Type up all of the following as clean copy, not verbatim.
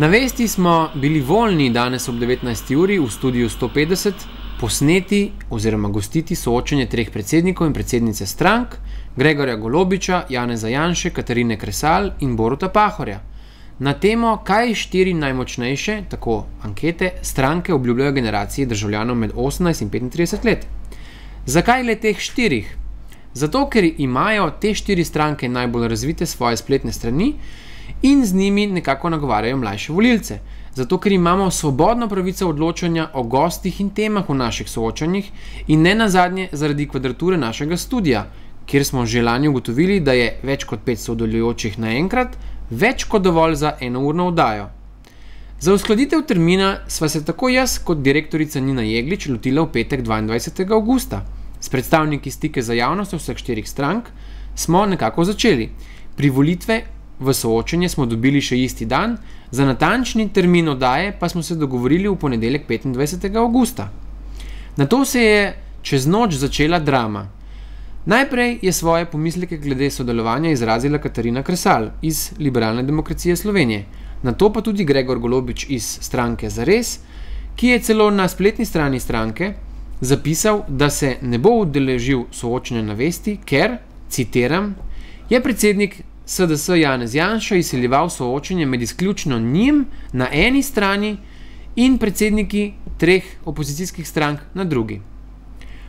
Na Vesti smo bili voljni danes ob 19. uri v studiu 150 posneti oziroma gostiti soočenje treh predsednikov in predsednice strank, Gregorja Golobiča, Janeza Janše, Katarine Kresal in Boruta Pahorja. Na temo, kaj 4 najmočnejše, tako ankete, stranke obljubljajo generaciji državljanov med 18 in 35 let. Zakaj le teh 4? Zato, ker imajo te 4 stranke najbolj razvite svoje spletne strani in z njimi nekako nagovarjajo mlajše volilce. Zato, ker imamo svobodno pravico odločanja o gostih in temah v naših soočanjih in ne nazadnje zaradi kvadrature našega studija, kjer smo že lani ugotovili, da je več kot 500 sodelujočih naenkrat več kot dovolj za enourno oddajo. Za uskladitev termina sva se tako jaz kot direktorica Nina Jeglič lotila v petek 22. avgusta. S predstavniki stike za javnost vseh 4 strank smo nekako začeli. Privolitve v soočenje smo dobili še isti dan, za natančni termin oddaje pa smo se dogovorili v ponedeljek 25. avgusta. Nato se je čez noč začela drama. Najprej je svoje pomisleke glede sodelovanja izrazila Katarina Kresal iz Liberalne demokracije Slovenije, nato pa tudi Gregor Golobič iz stranke Zares, ki je celo na spletni strani stranke zapisal, da se ne bo udeležil soočenja na Vesti, ker, citiram, je predsednik SDS Janez Janša izsiljeval soočenje med izključno njim na eni strani in predsedniki 3 opozicijskih strank na drugi.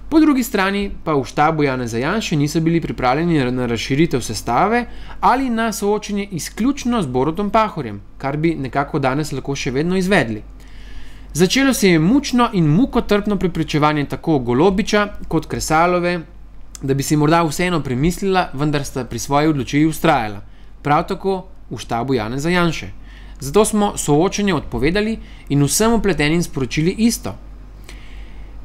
Po drugi strani pa v štabu Janeza Janše niso bili pripravljeni na razširitev sestave ali na soočenje izključno z Borutom Pahorjem, kar bi nekako danes lahko še vedno izvedli. Začelo se je mučno in mukotrpno prepričevanje tako Golobiča kot Kresalove, da bi si morda vseeno premislila, vendar sta pri svoji odločitvi vztrajala. Prav tako v štabu Janeza Janše. Zato smo soočenje odpovedali in vsem vpletenim sporočili isto.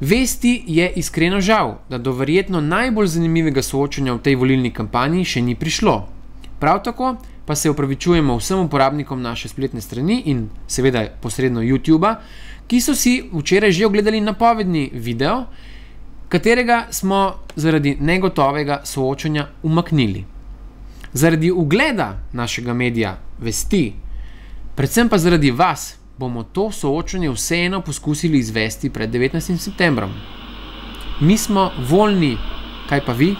Vesti je iskreno žal, da do verjetno najbolj zanimivega soočenja v tej volilni kampanji še ni prišlo. Prav tako pa se opravičujemo vsem uporabnikom naše spletne strani in seveda posredno YouTubea, ki so si včeraj že ogledali napovedni video, katerega smo zaradi negotovega soočenja umaknili. Zaradi ugleda našega medija Vesti, predvsem pa zaradi vas, bomo to soočenje vseeno poskusili izvesti pred 19. septembrom. Mi smo voljni, kaj pa vi?